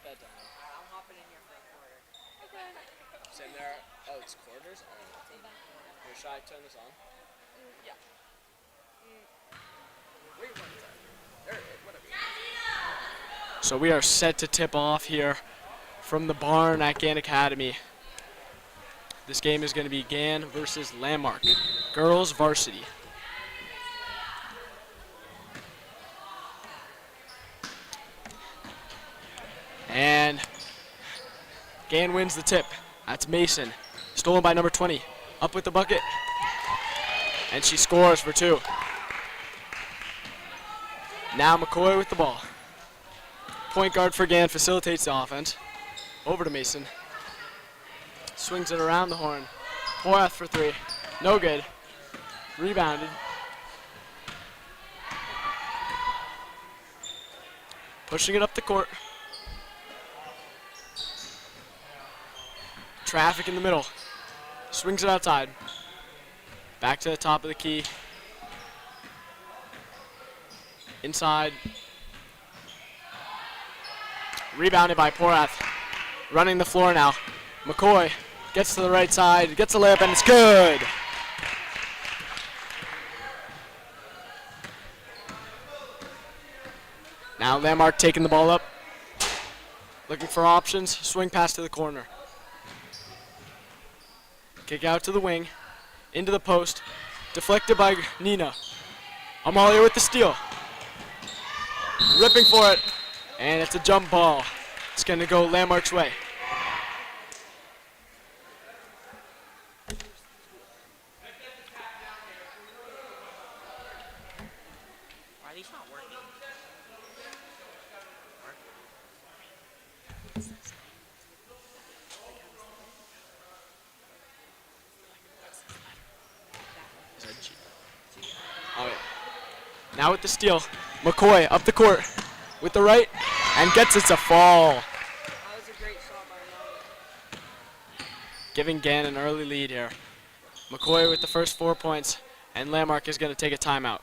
Bedtime. I'm hopping in here for a quarter. Same there. Oh, it's quarters? Oh. Here, should I turn this on? Yeah. Wait, what is that? There, whatever. So we are set to tip off here from the barn at Gann Academy. This game is going to be Gann versus Landmark, girls varsity. And Gann wins the tip. That's Mason. Stolen by number 20. Up with the bucket. And she scores for 2. Now McCoy with the ball. Point guard for Gann facilitates the offense. Over to Mason. Swings it around the horn. Porath for 3. No good. Rebounded. Pushing it up the court. Traffic in the middle. Swings it outside. Back to the top of the key. Inside. Rebounded by Porath. Running the floor now. McCoy gets to the right side, gets a layup, and it's good. Now Landmark taking the ball up. Looking for options. Swing pass to the corner. Kick out to the wing. Into the post. Deflected by Nina. Amalia with the steal. Ripping for it. And it's a jump ball. It's going to go Landmark's way. Why are these not working? Oh, yeah. Now with the steal. McCoy up the court with the right and gets it to fall. That was a great shot by Molly. Giving Gann an early lead here. McCoy with the first 4 points, and Landmark is going to take a timeout.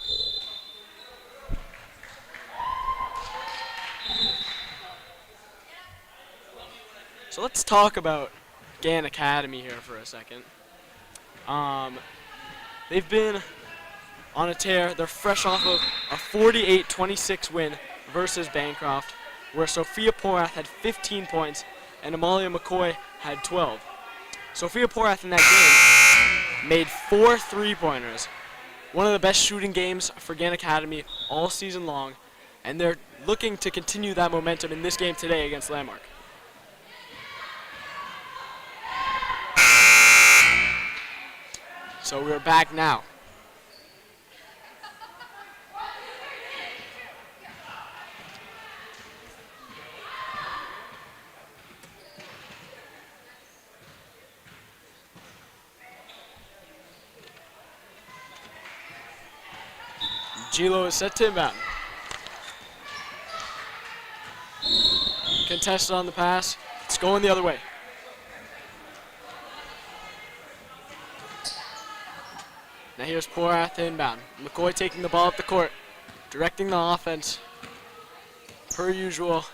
So let's talk about Gann Academy here for a second. They've been on a tear. They're fresh off of a 48-26 win versus Bancroft, where Sophia Porath had 15 points and Amalia McCoy had 12. Sophia Porath in that game made 4 3-pointers. One of the best shooting games for Gann Academy all season long, and they're looking to continue that momentum in this game today against Landmark. So we're back now. Gilo is set to inbound. Contested on the pass. It's going the other way. Now here's Porath inbound. McCoy taking the ball up the court, directing the offense. Per usual.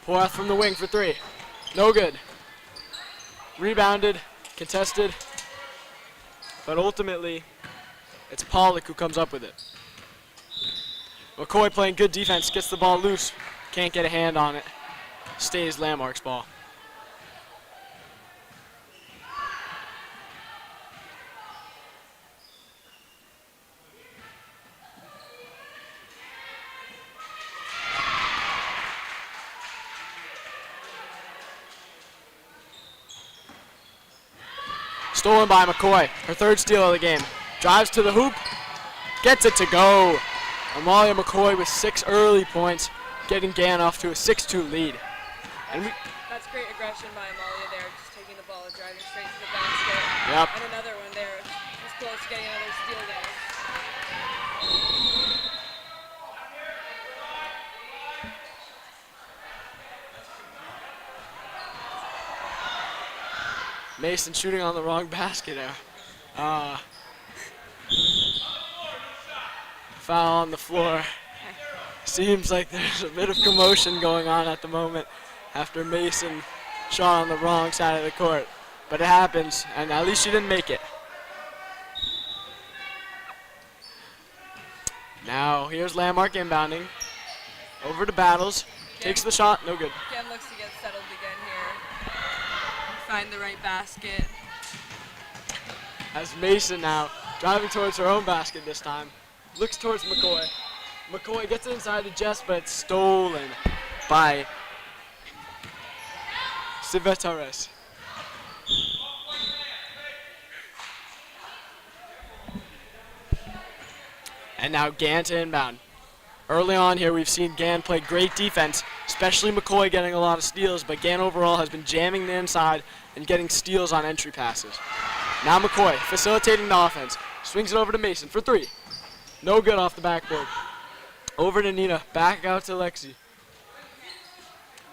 Porath from the wing for 3. No good. Rebounded, contested. But ultimately, it's Pollock who comes up with it. McCoy playing good defense, gets the ball loose. Can't get a hand on it. Stays Landmark's ball. Stolen by McCoy, her 3rd steal of the game. Drives to the hoop, gets it to go. Amalia McCoy with 6 early points, getting Gann off to a 6-2 lead. And That's great aggression by Amalia there, just taking the ball and driving straight to the basket. Yep. And another one there. Just close to getting another steal there. Mason shooting on the wrong basket there. Foul on the floor. Seems like there's a bit of commotion going on at the moment after Mason shot on the wrong side of the court. But it happens, and at least she didn't make it. Now here's Landmark inbounding. Over to Battles. Takes the shot, no good. Gann looks to get settled again here. Find the right basket. As Mason now driving towards her own basket this time. Looks towards McCoy. McCoy gets it inside to Jess, but it's stolen by Civetares. And now Gann to inbound. Early on here, we've seen Gann play great defense, especially McCoy getting a lot of steals, but Gann overall has been jamming the inside and getting steals on entry passes. Now McCoy facilitating the offense. Swings it over to Mason for three. No good off the backboard. Over to Nina, back out to Lexi.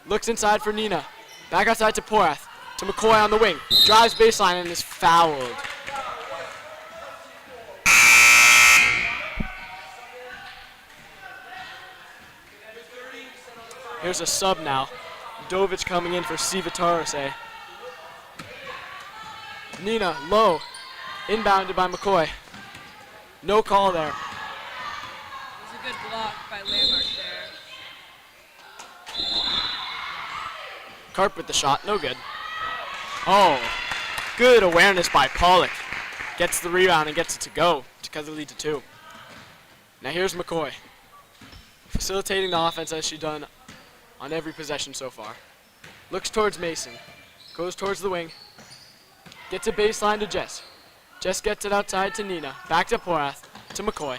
Looks inside for Nina. Back outside to Porath. To McCoy on the wing. Drives baseline and is fouled. Here's a sub now. Dovic coming in for Civetares. Nina, low. Inbounded by McCoy. No call there. It was a good block by Landmark there. Karp with the shot, no good. Oh, good awareness by Pollock. Gets the rebound and gets it to go to cut the lead to 2. Now here's McCoy. Facilitating the offense as she's done on every possession so far. Looks towards Mason. Goes towards the wing. Gets a baseline to Jess. Jess gets it outside to Nina. Back to Porath. To McCoy.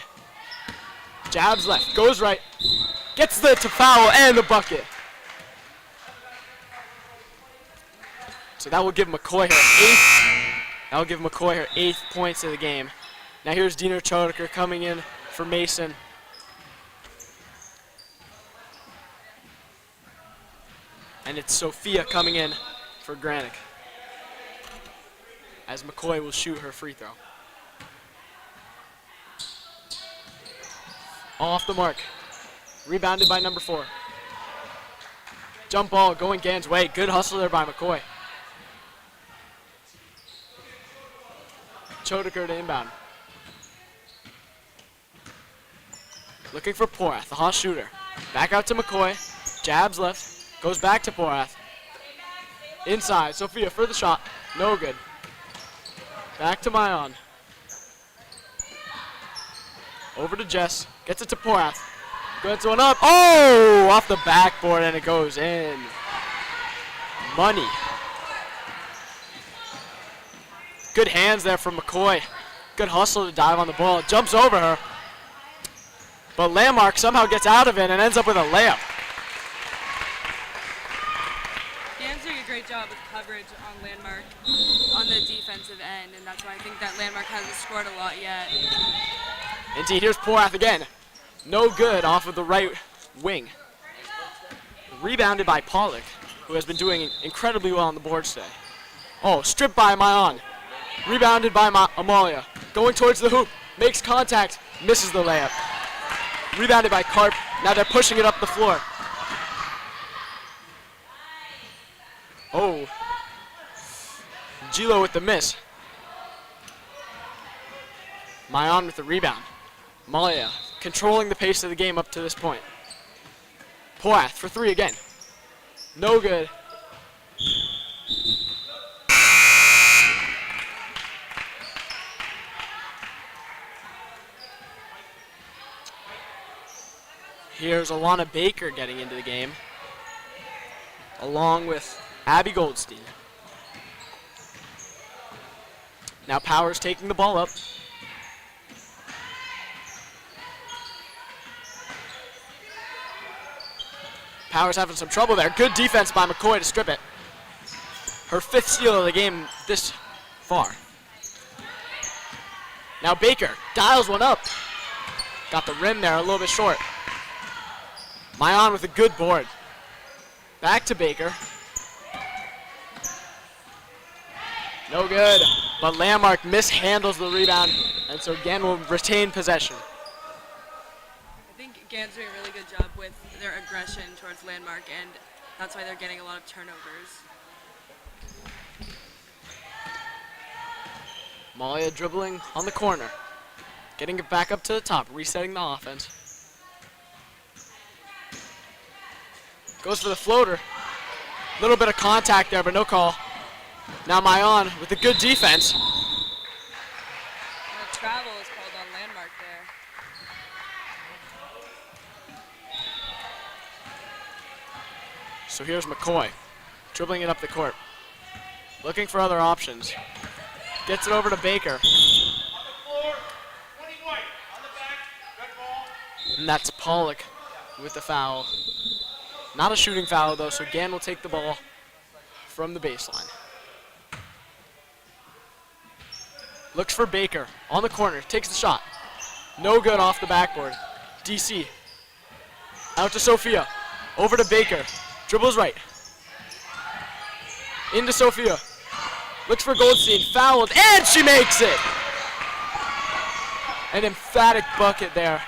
Jabs left. Goes right. Gets the to foul and the bucket. So that will give McCoy her 8th points of the game. Now here's Dina Chodeker coming in for Mason. And it's Sophia coming in for Granick, as McCoy will shoot her free throw. Off the mark. Rebounded by number 4. Jump ball going Gann's way. Good hustle there by McCoy. Chodeker to inbound. Looking for Porath, the hot shooter. Back out to McCoy. Jabs left. Goes back to Porath. Inside, Sophia for the shot. No good. Back to Mayon. Over to Jess. Gets it to Porath. Gets one up. Oh! Off the backboard and it goes in. Money. Good hands there from McCoy. Good hustle to dive on the ball. Jumps over her. But Landmark somehow gets out of it and ends up with a layup. Gann's doing a great job with coverage on Landmark on the defensive end, and that's why I think that Landmark hasn't scored a lot yet. Indeed, here's Porath again. No good off of the right wing. Rebounded by Pollock, who has been doing incredibly well on the boards today. Oh, stripped by Mayon. Rebounded by Amalia. Going towards the hoop. Makes contact. Misses the layup. Rebounded by Karp. Now they're pushing it up the floor. Oh. Gilo with the miss. Mayon with the rebound. Amalia controlling the pace of the game up to this point. Porath for 3 again. No good. Here's Alana Baker getting into the game, along with Abby Goldstein. Now Powers taking the ball up. Powers having some trouble there. Good defense by McCoy to strip it. Her 5th steal of the game this far. Now Baker dials one up. Got the rim there a little bit short. Mayon with a good board. Back to Baker. No good. But Landmark mishandles the rebound, and so Gann will retain possession. I think Gann's doing a really good job with their aggression towards Landmark, and That's why they're getting a lot of turnovers. Malia dribbling on the corner. Getting it back up to the top, resetting the offense. Goes for the floater. Little bit of contact there, but no call. Now Mayan with a good defense. And the travel is called on Landmark there. So here's McCoy, dribbling it up the court. Looking for other options. Gets it over to Baker. And that's Pollock with the foul. Not a shooting foul though, so Gann will take the ball from the baseline. Looks for Baker on the corner, takes the shot. No good off the backboard. DC. Out to Sophia. Over to Baker. Dribbles right. Into Sophia. Looks for Goldstein. Fouled. And she makes it! An emphatic bucket there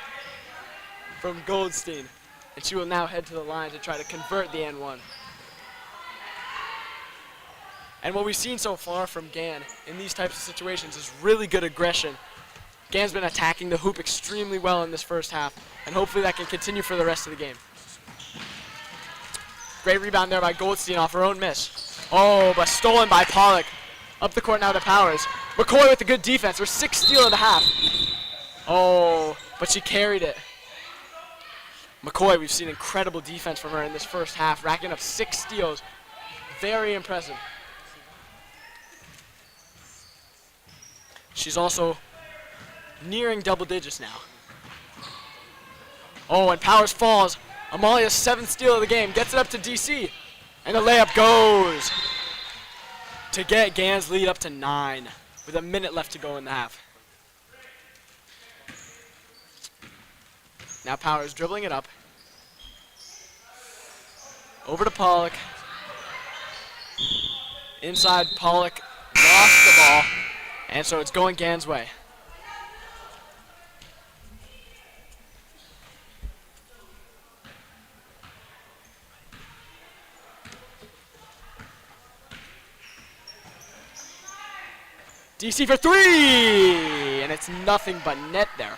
from Goldstein. And she will now head to the line to try to convert the N1. And what we've seen so far from Gann in these types of situations is really good aggression. Gann's been attacking the hoop extremely well in this first half, and hopefully that can continue for the rest of the game. Great rebound there by Goldstein off her own miss. Oh, but stolen by Pollock. Up the court now to Powers. McCoy with a good defense. Her 6th steal of the half. Oh, but she carried it. McCoy, we've seen incredible defense from her in this first half, racking up 6 steals. Very impressive. She's also nearing double digits now. Oh, and Powers falls. Amalia's 7th steal of the game. Gets it up to DC. And the layup goes to get Gann's lead up to 9 with a minute left to go in the half. Now Powers dribbling it up. Over to Pollock. Inside, Pollock lost the ball. And so it's going Gann's way. DC for 3! And it's nothing but net there.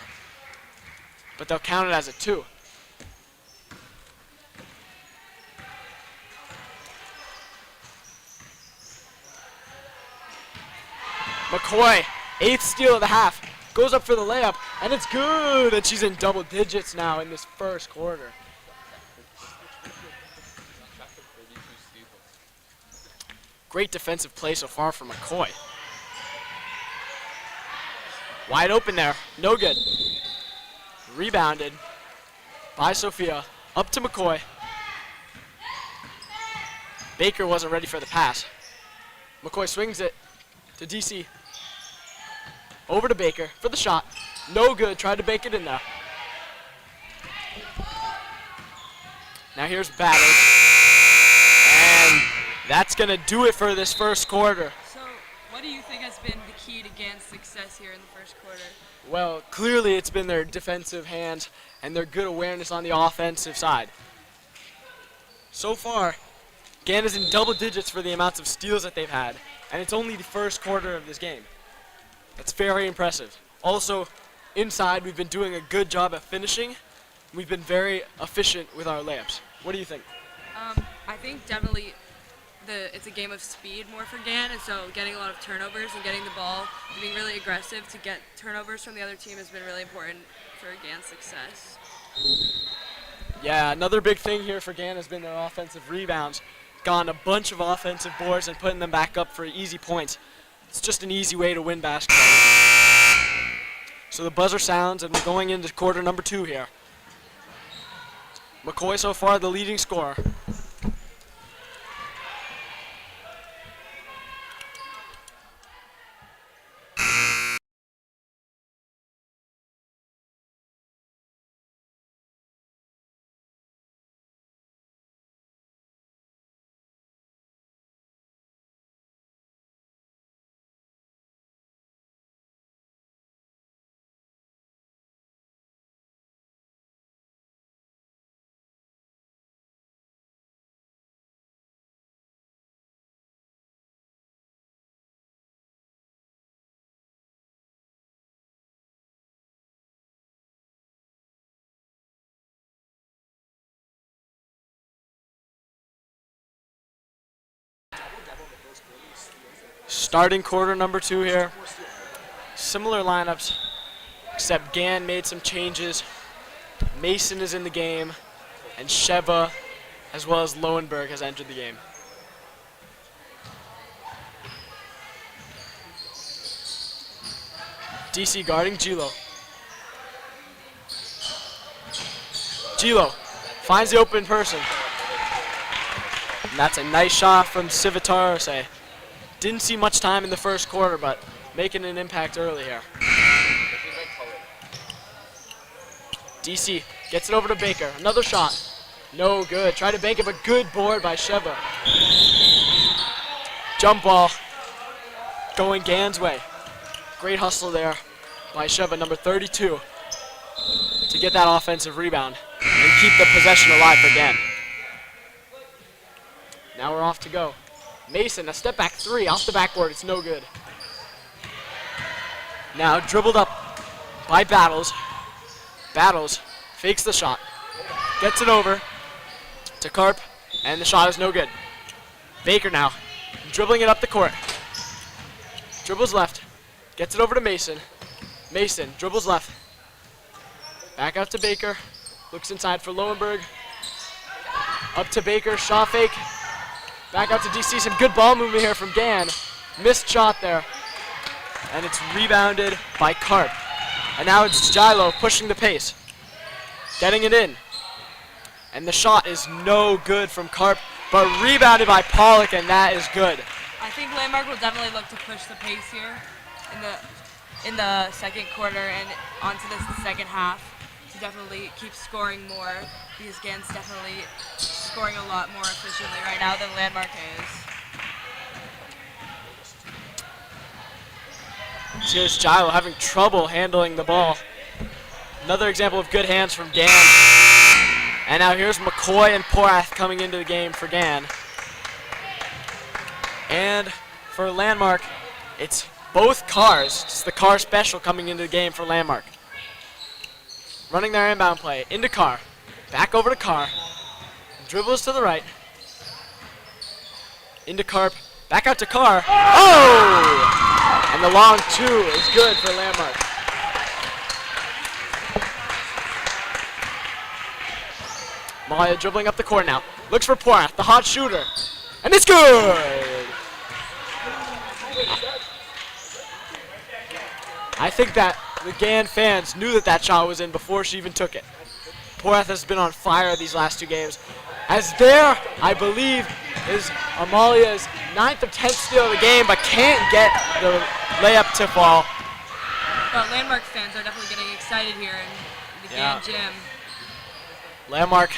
But they'll count it as a 2. McCoy, 8th steal of the half. Goes up for the layup, and it's good! And she's in double digits now in this first quarter. Great defensive play so far from McCoy. Wide open there, no good. Rebounded by Sophia, up to McCoy. Baker wasn't ready for the pass. McCoy swings it to DC. Over to Baker for the shot. No good, tried to bake it in there. Now here's Batter. And that's gonna do it for this first quarter. So, what do you think has been the key to Gann's success here in the first quarter? Well, clearly it's been their defensive hands and their good awareness on the offensive side. So far, Gann is in double digits for the amounts of steals that they've had, and it's only the first quarter of this game. That's very impressive. Also, inside, we've been doing a good job at finishing. We've been very efficient with our layups. What do you think? I think definitely it's a game of speed more for Gann, and so getting a lot of turnovers and getting the ball and being really aggressive to get turnovers from the other team has been really important for Gann's success. Yeah, another big thing here for Gann has been their offensive rebounds. Gotten a bunch of offensive boards and putting them back up for easy points. It's just an easy way to win basketball. So the buzzer sounds, and we're going into quarter number 2 here. McCoy so far the leading scorer. Starting quarter number 2 here. Similar lineups, except Gann made some changes. Mason is in the game, and Sheva, as well as Lowenberg, has entered the game. DC guarding Gilo. Gilo finds the open person. And that's a nice shot from Civitarose. Didn't see much time in the first quarter, but making an impact early here. DC gets it over to Baker. Another shot. No good. Tried to bank it, but good board by Sheva. Jump ball going Gann's way. Great hustle there by Sheva, number 32, to get that offensive rebound and keep the possession alive for Gann. Now we're off to go. Mason, a step back 3 off the backboard. It's no good. Now dribbled up by Battles. Battles fakes the shot. Gets it over to Karp, and the shot is no good. Baker now dribbling it up the court. Dribbles left. Gets it over to Mason. Mason dribbles left. Back out to Baker. Looks inside for Lowenberg. Up to Baker. Shot fake. Back out to DC. Some good ball movement here from Gann. Missed shot there. And it's rebounded by Karp. And now it's Gilo pushing the pace. Getting it in. And the shot is no good from Karp, but rebounded by Pollock, and that is good. I think Landmark will definitely look to push the pace here in the second quarter and onto the second half to definitely keep scoring more, because Gann's definitely scoring a lot more efficiently right now than Landmark is. Here's Gilo having trouble handling the ball. Another example of good hands from Gann. And now here's McCoy and Porath coming into the game for Gann. And for Landmark, it's both cars. It's the car special coming into the game for Landmark. Running their inbound play into Carr. Back over to Carr. Dribbles to the right. Into Karp. Back out to Carr. Oh! And the long 2 is good for Landmark. Malia dribbling up the court now. Looks for Porath, the hot shooter. And it's good! I think that the Gann fans knew that that shot was in before she even took it. Porath has been on fire these last 2 games. As there, I believe, is Amalia's 9th or 10th steal of the game, but can't get the layup to fall. But Landmark fans are definitely getting excited here in the Gann gym. Landmark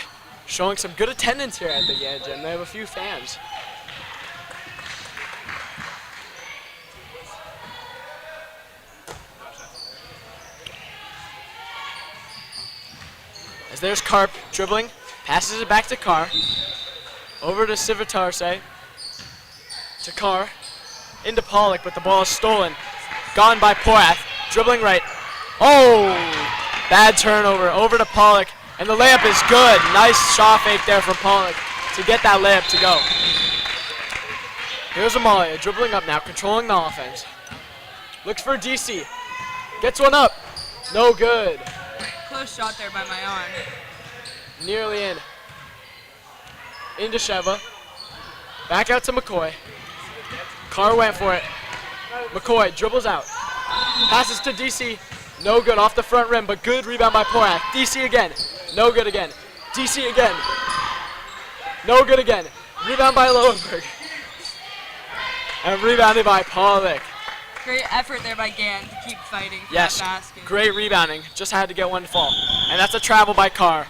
showing some good attendance here at the Gann gym. They have a few fans. As there's Karp dribbling, passes it back to Carr. Over to Civitarse. To Carr. Into Pollock, but the ball is stolen. Gone by Porath. Dribbling right. Oh! Bad turnover. Over to Pollock. And the layup is good. Nice shot fake there from Pollock to get that layup to go. Here's Amalia dribbling up now, controlling the offense. Looks for DC. Gets one up. No good. Close shot there by Mayon. Nearly in. Into Sheva. Back out to McCoy. Carr went for it. McCoy dribbles out. Passes to DC. No good off the front rim, but good rebound by Porath. DC again. No good again. DC again. No good again. Rebound by Lowenberg. And rebounded by Pollock. Great effort there by Gann to keep fighting for Yes, that basket. great rebounding. Just had to get one to fall. And that's a travel by Carr.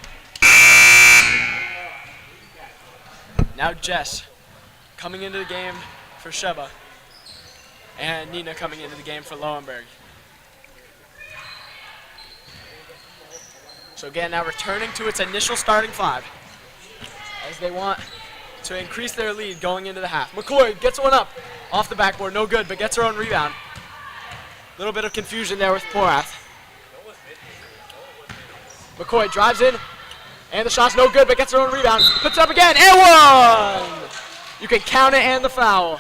Now Jess coming into the game for Sheva. And Nina coming into the game for Lowenberg. So again, now returning to its initial starting 5 as they want to increase their lead going into the half. McCoy gets one up off the backboard, no good, but gets her own rebound. Little bit of confusion there with Porath. McCoy drives in, and the shot's no good, but gets her own rebound. Puts it up again, and one! You can count it and the foul.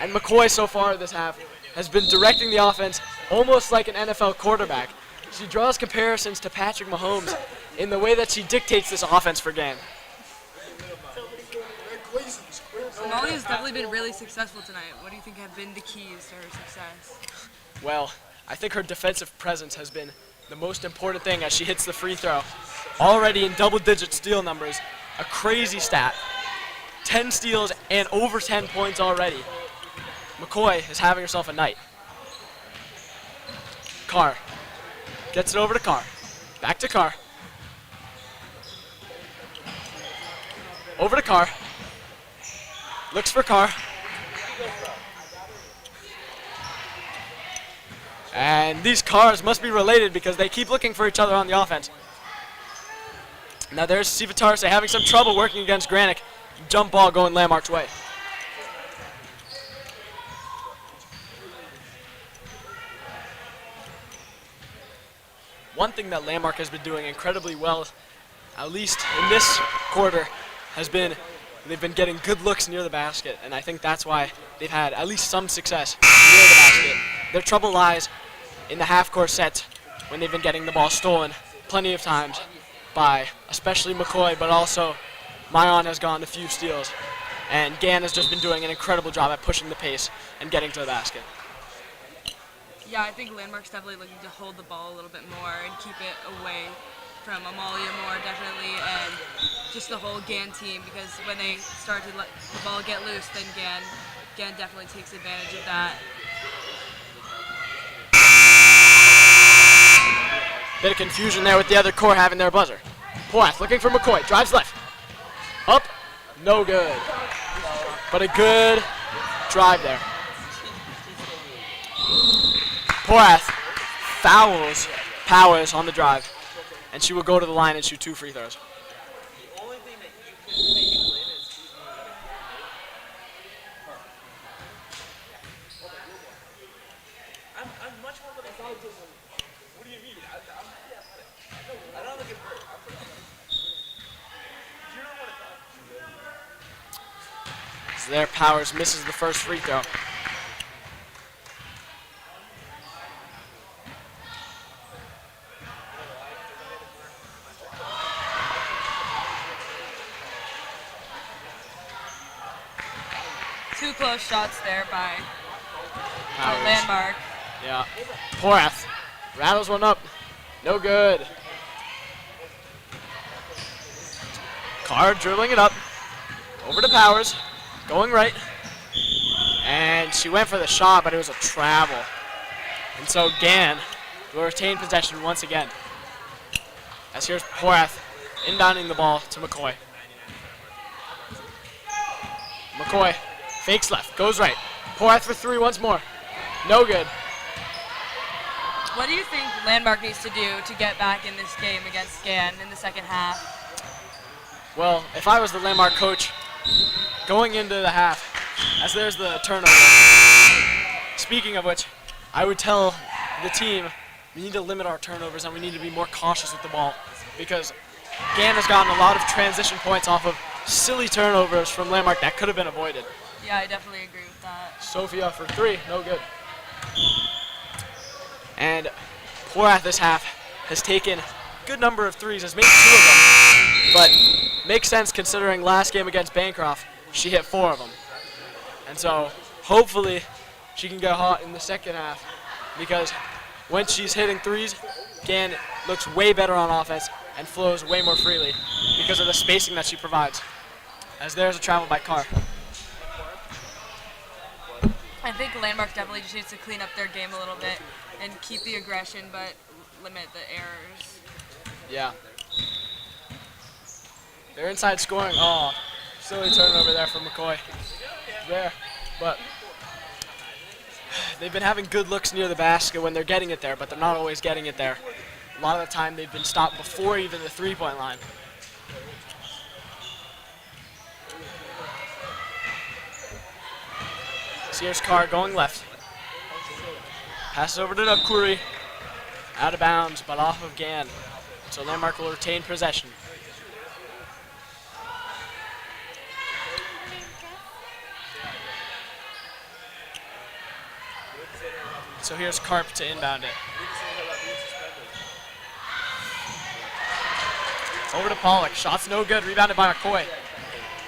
And McCoy so far this half has been directing the offense almost like an NFL quarterback. She draws comparisons to Patrick Mahomes in the way that she dictates this offense for Gann. Molly has definitely been really successful tonight. What do you think have been the keys to her success? Well, I think her defensive presence has been the most important thing as she hits the free throw. Already in double-digit steal numbers, a crazy stat. 10 steals and over 10 points already. McCoy is having herself a night. Carr gets it over to Carr. Back to Carr. Over to Carr. Looks for Carr. And these Carrs must be related because they keep looking for each other on the offense. Now there's Sivatarse having some trouble working against Granick. Jump ball going Landmark's way. One thing that Landmark has been doing incredibly well, at least in this quarter, has been they've been getting good looks near the basket, and I think that's why they've had at least some success near the basket. Their trouble lies in the half-court sets when they've been getting the ball stolen plenty of times by especially McCoy, but also Mayon has gotten a few steals, and Gann has just been doing an incredible job at pushing the pace and getting to the basket. Yeah, I think Landmark's definitely looking to hold the ball a little bit more and keep it away from Amalia more, definitely, and just the whole Gann team, because when they start to let the ball get loose, then Gann definitely takes advantage of that. Bit of confusion there with the other core having their buzzer. Poath looking for McCoy, drives left. Up, no good. But a good drive there. Poath fouls Powers on the drive, and she will go to the line and shoot 2 free throws. So there, Powers misses the first free throw. Two close shots there by Powers. Landmark. Yeah. Porath rattles one up. No good. Carr dribbling it up. Over to Powers. Going right. And she went for the shot, but it was a travel. And so Gann will retain possession once again. As here's Porath inbounding the ball to McCoy. McCoy fakes left, goes right. Porath for 3 once more. No good. What do you think Landmark needs to do to get back in this game against Gann in the second half? Well, if I was the Landmark coach, going into the half, as there's the turnover, speaking of which, I would tell the team we need to limit our turnovers and we need to be more cautious with the ball because Gann has gotten a lot of transition points off of silly turnovers from Landmark that could have been avoided. Yeah, I definitely agree with that. Sophia for 3, no good. And Porath this half has taken a good number of threes, has made 2 of them, but makes sense considering last game against Bancroft, she hit 4 of them. And so hopefully she can get hot in the second half because when she's hitting threes, Gann looks way better on offense and flows way more freely because of the spacing that she provides. As there's a travel by Carr. I think Landmark definitely just needs to clean up their game a little bit and keep the aggression, but limit the errors. Yeah. They're inside scoring. Oh, silly turnover there from McCoy. There, but they've been having good looks near the basket when they're getting it there, but they're not always getting it there. A lot of the time they've been stopped before even the 3-point line. So here's Carr going left. Passes over to Nakuri. Out of bounds, but off of Gann. So Landmark will retain possession. So here's Karp to inbound it. Over to Pollock. Shot's no good. Rebounded by McCoy.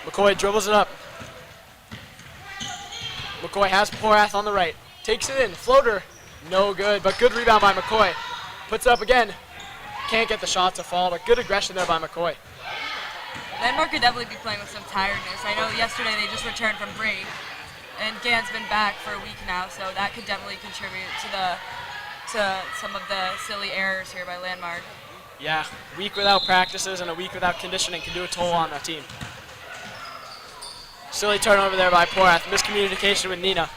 McCoy dribbles it up. McCoy has Porath on the right. Takes it in. Floater. No good, but good rebound by McCoy. Puts it up again. Can't get the shot to fall, but good aggression there by McCoy. Landmark could definitely be playing with some tiredness. I know yesterday they just returned from break, and Gann's been back for a week now, so that could definitely contribute to some of the silly errors here by Landmark. Yeah, a week without practices and a week without conditioning can do a toll on a team. Silly turnover there by Porath. Miscommunication with Nina.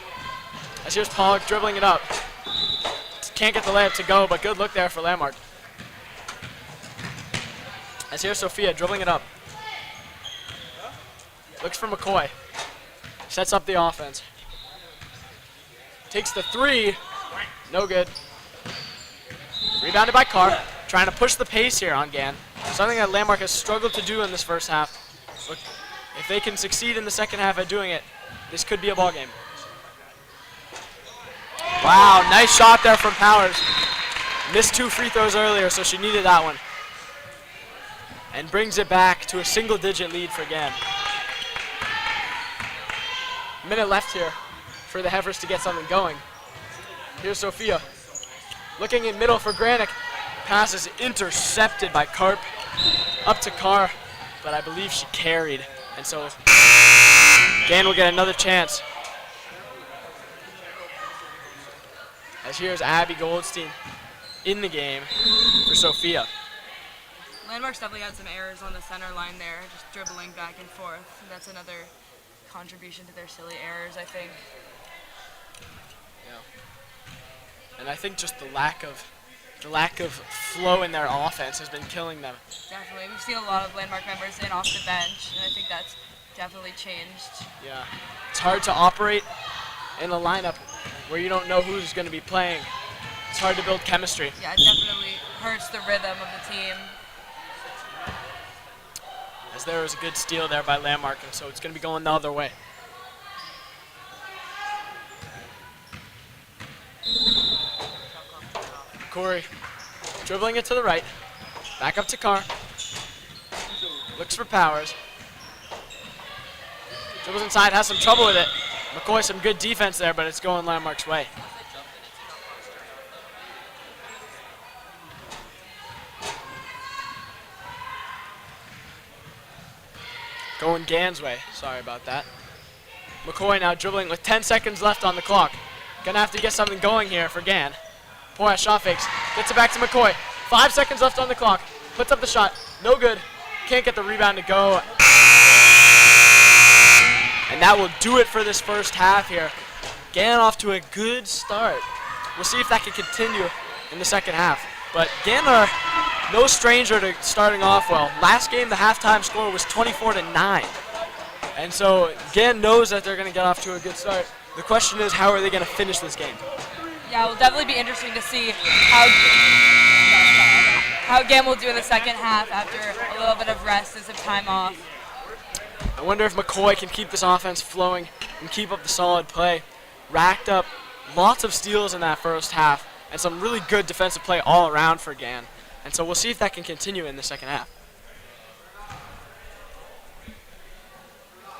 As here's Pollock dribbling it up. Can't get the layup to go, but good look there for Landmark. As here's Sophia dribbling it up. Looks for McCoy. Sets up the offense. Takes the three. No good. Rebounded by Carr. Trying to push the pace here on Gann. Something that Landmark has struggled to do in this first half. Look, if they can succeed in the second half at doing it, this could be a ball game. Wow, nice shot there from Powers. Missed 2 free throws earlier, so she needed that one. And brings it back to a single-digit lead for Gann. Minute left here for the Heifers to get something going. Here's Sophia. Looking in middle for Granick. Pass is intercepted by Karp. Up to Carr, but I believe she carried. And so Gann will get another chance. As here's Abby Goldstein in the game for Sophia. Landmark's definitely had some errors on the center line there, just dribbling back and forth. And that's another contribution to their silly errors, I think. Yeah. And I think just the lack of flow in their offense has been killing them. Definitely. We've seen a lot of Landmark members in off the bench, and I think that's definitely changed. Yeah. It's hard to operate in a lineup where you don't know who's going to be playing. It's hard to build chemistry. Yeah, it definitely hurts the rhythm of the team. As there was a good steal there by Landmark, and so it's going to be going the other way. Corey dribbling it to the right. Back up to Carr. Looks for Powers. Dribbles inside, has some trouble with it. McCoy, some good defense there, but it's going Landmark's way. Going Gann's way. Sorry about that. McCoy now dribbling with 10 seconds left on the clock. Gonna have to get something going here for Gann. Porath shot fakes. Gets it back to McCoy. 5 seconds left on the clock. Puts up the shot. No good. Can't get the rebound to go. And that will do it for this first half here. Gann off to a good start. We'll see if that can continue in the second half. But Gann are no stranger to starting off well. Last game, the halftime score was 24-9. And so Gann knows that they're going to get off to a good start. The question is, how are they going to finish this game? Yeah, it will definitely be interesting to see how Gann will do in the second half after a little bit of rest and some time off. I wonder if McCoy can keep this offense flowing and keep up the solid play. Racked up lots of steals in that first half and some really good defensive play all around for Gann. And so we'll see if that can continue in the second half.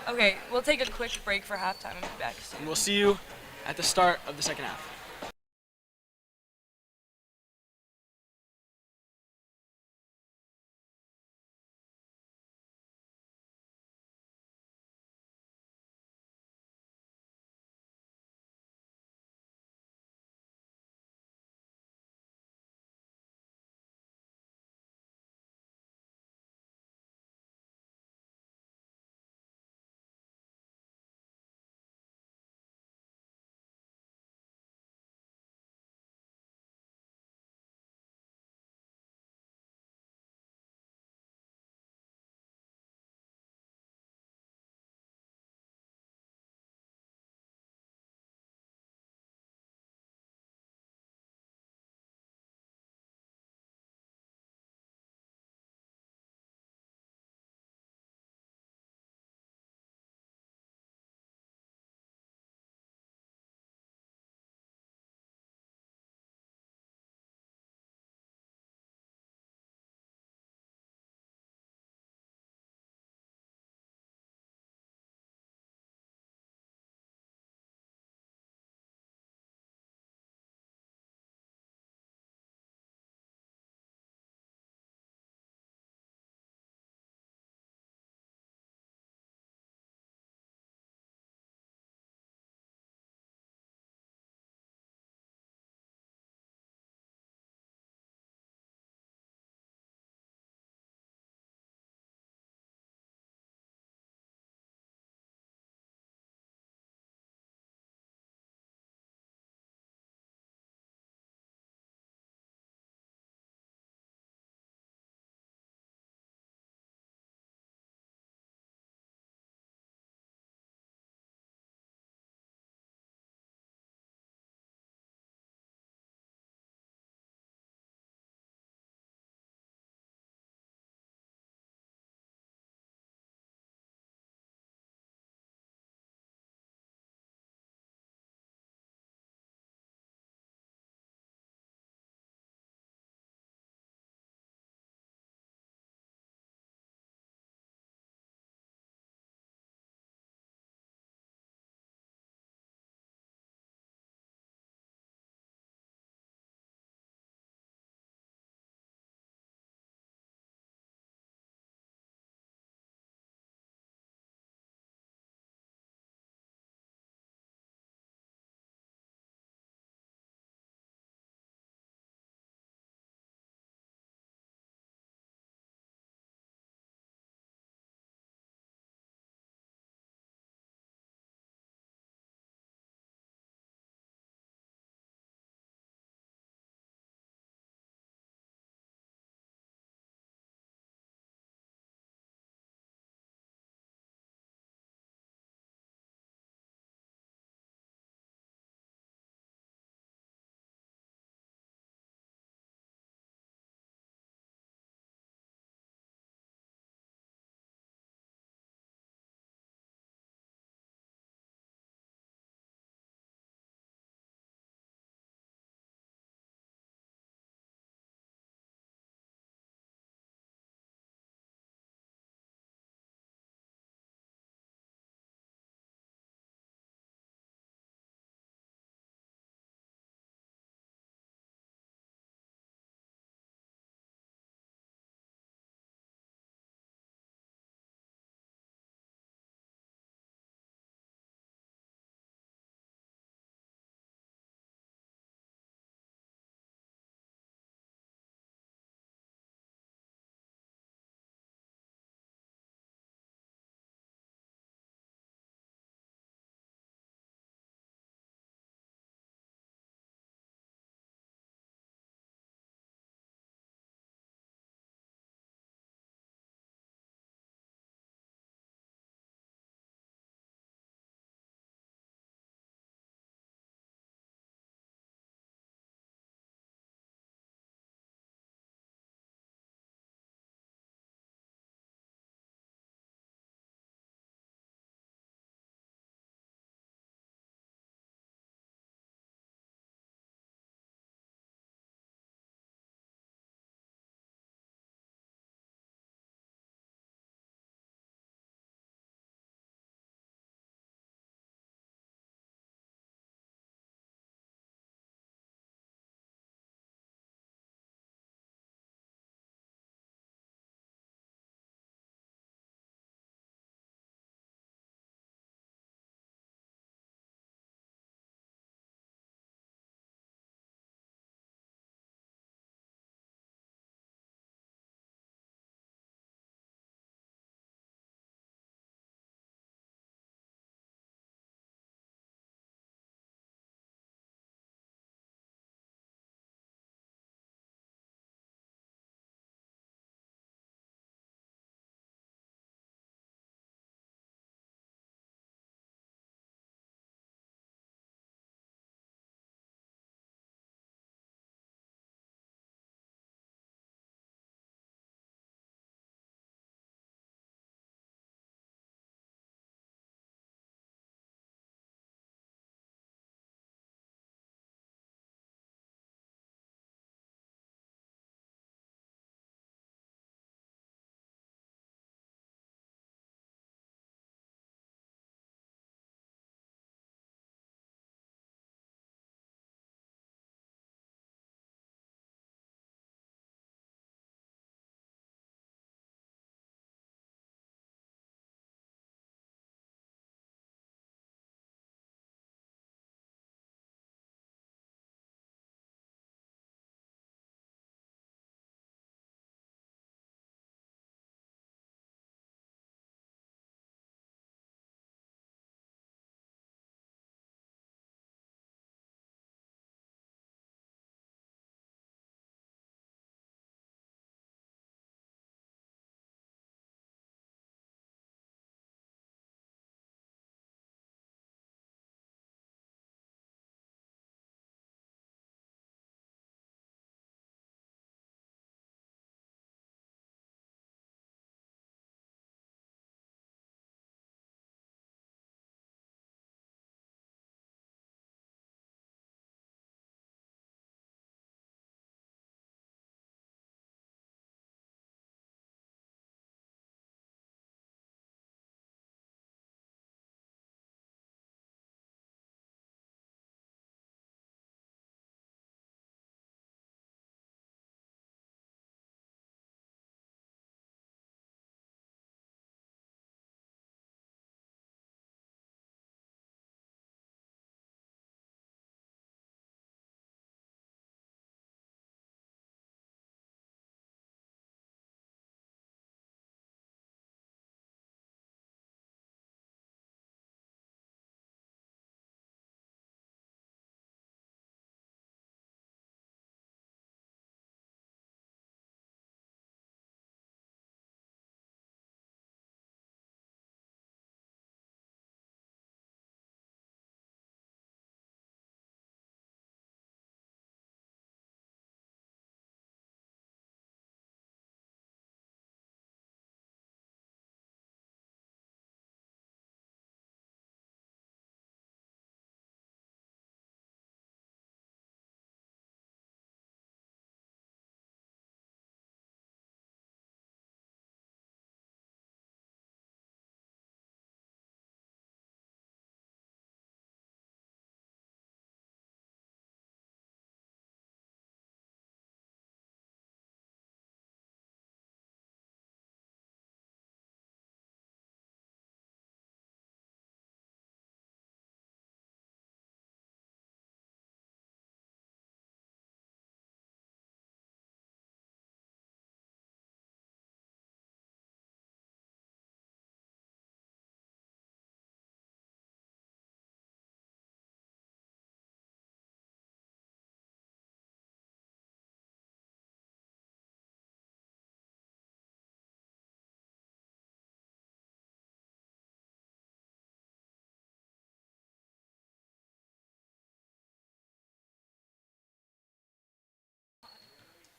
Okay, we'll take a quick break for halftime and be back soon. And we'll see you at the start of the second half.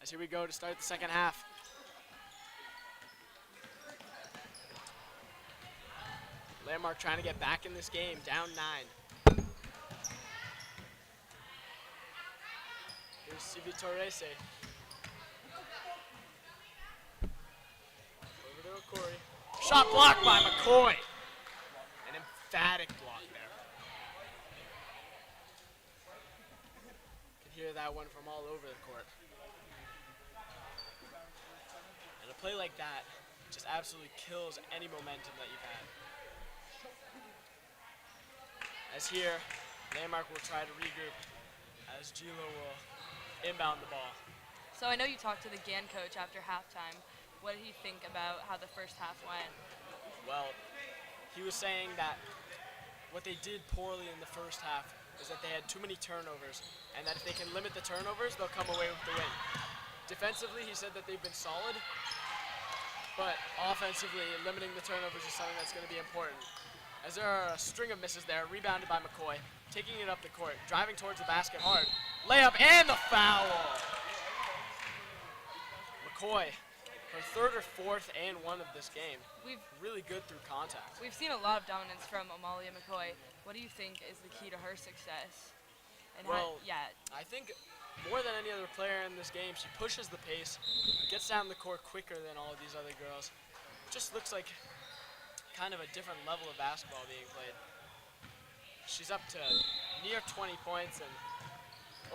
As here we go to start the second half. Landmark trying to get back in this game, down 9. Here's Civi Torrese. Over to Okori. Shot blocked by McCoy. An emphatic block there. Can hear that one from all over the court. And a play like that just absolutely kills any momentum that you've had. As here, Landmark will try to regroup as Gilo will inbound the ball. So I know you talked to the Gann coach after halftime. What did he think about how the first half went? Well, he was saying that what they did poorly in the first half is that they had too many turnovers, and that if they can limit the turnovers, they'll come away with the win. Defensively, he said that they've been solid, but offensively, limiting the turnovers is something that's going to be important. As there are a string of misses there, rebounded by McCoy, taking it up the court, driving towards the basket hard. Layup and the foul! McCoy, her third or fourth and one of this game. Really good through contact. We've seen a lot of dominance from Amalia McCoy. What do you think is the key to her success? And I think more than any other player in this game, she pushes the pace, gets down the court quicker than all of these other girls. Just looks like kind of a different level of basketball being played. She's up to near 20 points and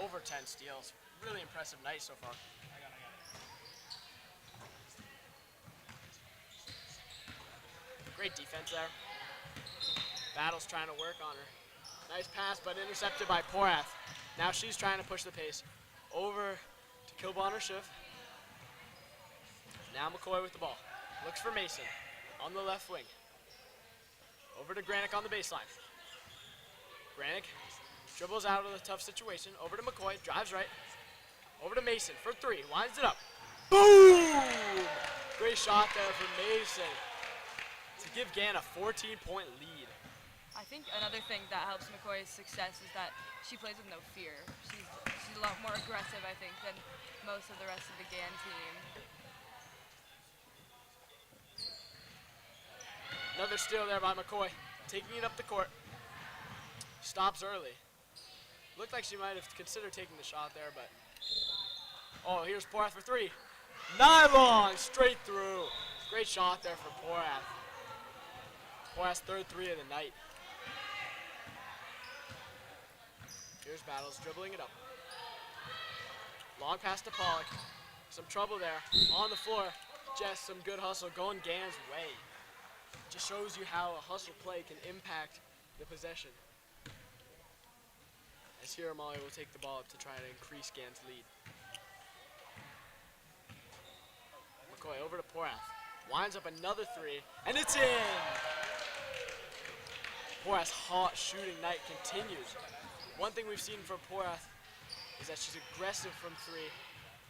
over 10 steals. Really impressive night so far. Great defense there. Battle's trying to work on her. Nice pass, but intercepted by Porath. Now she's trying to push the pace. Over to Kilbonner Schiff. Now McCoy with the ball. Looks for Mason on the left wing. Over to Granick on the baseline. Granick dribbles out of the tough situation. Over to McCoy, drives right. Over to Mason for 3, winds it up. Boom! Great shot there from Mason to give Gann a 14-point lead. I think another thing that helps McCoy's success is that she plays with no fear. She's a lot more aggressive, I think, than most of the rest of the Gann team. Another steal there by McCoy, taking it up the court. Stops early. Looked like she might have considered taking the shot there, but... Oh, here's Porath for 3. Nylon, straight through. Great shot there from Porath. Porath's third 3 of the night. Here's Battles, dribbling it up. Long pass to Pollock. Some trouble there. On the floor, just some good hustle going Gann's way. Just shows you how a hustle play can impact the possession. As here, Amalia will take the ball up to try to increase Gann's lead. McCoy over to Porath. Winds up another 3, and it's in! Porath's hot shooting night continues. One thing we've seen from Porath is that she's aggressive from 3,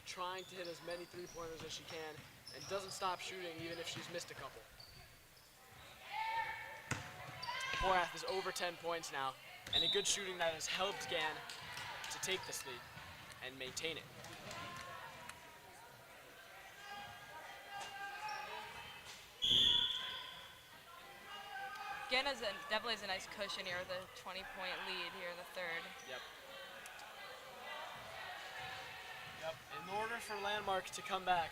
trying to hit as many 3-pointers as she can, and doesn't stop shooting even if she's missed a couple. Porath is over 10 points now, and a good shooting that has helped Gann to take this lead and maintain it. Gann definitely has a nice cushion here with a 20-point lead here in the third. Yep. In order for Landmark to come back,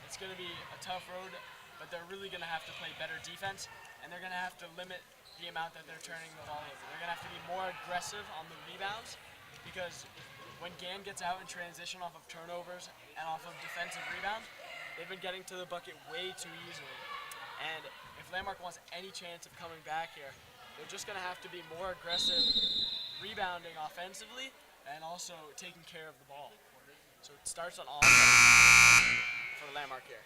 it's going to be a tough road, but they're really going to have to play better defense, and they're going to have to limit the amount that they're turning the ball over. They're going to have to be more aggressive on the rebounds, because when Gann gets out in transition off of turnovers and off of defensive rebounds, they've been getting to the bucket way too easily. And if Landmark wants any chance of coming back here, they're just going to have to be more aggressive rebounding offensively and also taking care of the ball. So it starts on offense for Landmark here.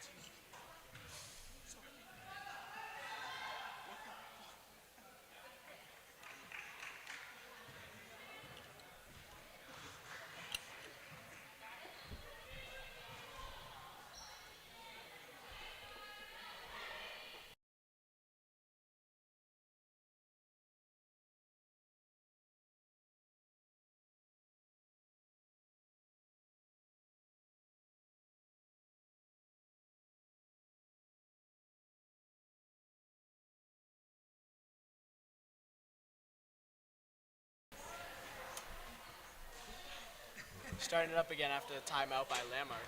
Starting it up again after the timeout by Landmark.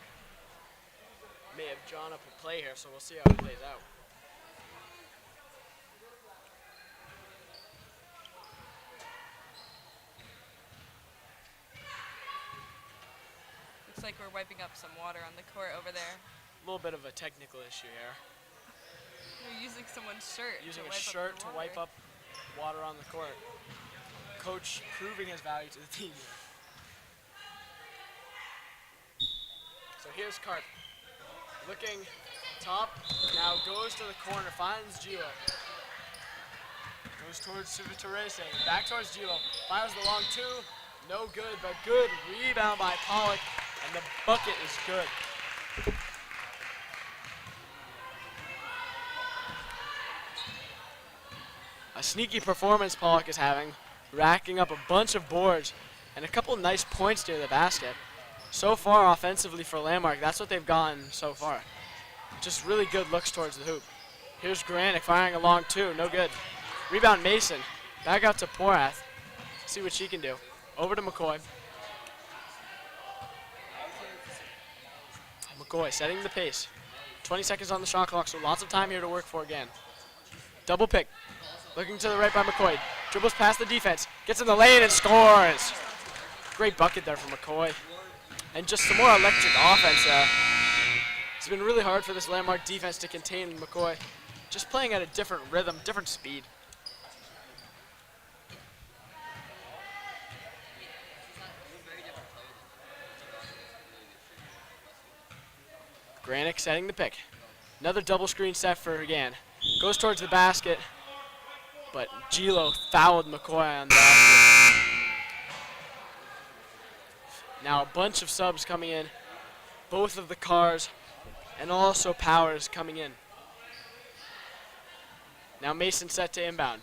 May have drawn up a play here, so we'll see how it plays out. Looks like we're wiping up some water on the court over there. A little bit of a technical issue here. We're using someone's shirt. Using to a wipe shirt up to the wipe water. up water on the court. Coach proving his value to the team here. So here's Carp. Looking top, now goes to the corner, finds Gilo. Goes towards Suvitarese, back towards Gilo. Fires the long two, no good, but good rebound by Pollock, and the bucket is good. A sneaky performance Pollock is having, racking up a bunch of boards and a couple nice points near the basket. So far offensively for Landmark, that's what they've gotten so far. Just really good looks towards the hoop. Here's Granick firing a long two, no good. Rebound Mason, back out to Porath. See what she can do. Over to McCoy. McCoy setting the pace. 20 seconds on the shot clock, so lots of time here to work for again. Double pick. Looking to the right by McCoy. Dribbles past the defense. Gets in the lane and scores. Great bucket there from McCoy. And just some more electric offense there. It's been really hard for this Landmark defense to contain McCoy. Just playing at a different rhythm, different speed. Granick setting the pick. Another double screen set for Gann. Goes towards the basket, but Gilo fouled McCoy on the basket. Now a bunch of subs coming in. Both of the cars and also Powers coming in. Now Mason set to inbound.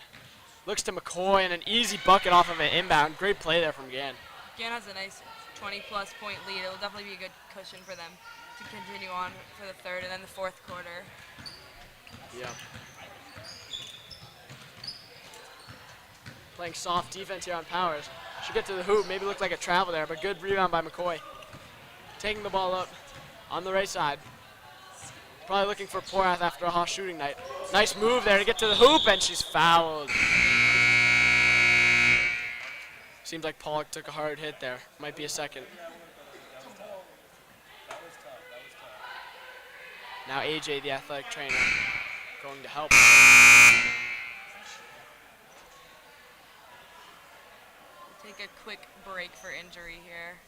Looks to McCoy and an easy bucket off of an inbound. Great play there from Gann. Gann has a nice 20-plus point lead. It'll definitely be a good cushion for them to continue on for the third and then the fourth quarter. Yeah. Playing soft defense here on Powers. Should get to the hoop, maybe look like a travel there, but good rebound by McCoy. Taking the ball up on the right side. Probably looking for Porath after a hot shooting night. Nice move there to get to the hoop, and she's fouled. Seems like Pollock took a hard hit there. Might be a second. Now AJ, the athletic trainer, going to help. We'll take a quick break for injury here.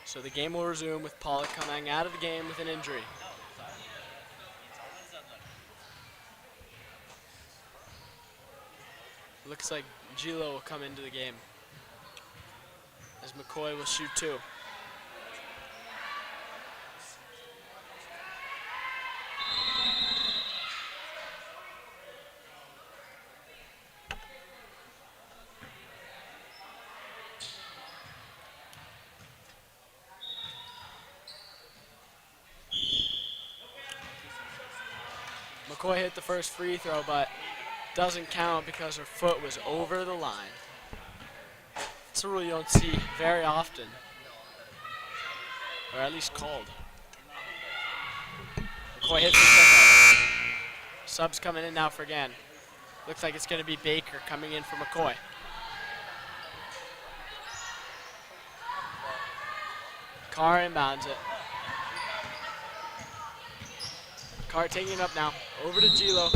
So the game will resume with Pollock coming out of the game with an injury. Looks like Gilo will come into the game, as McCoy will shoot two. McCoy hit the first free throw, but doesn't count because her foot was over the line. It's a rule you don't see very often, or at least called. McCoy hits the second. Subs coming in now for Gann. Looks like it's going to be Baker coming in for McCoy. Carr inbounds it. Carr taking it up now. Over to Gilo.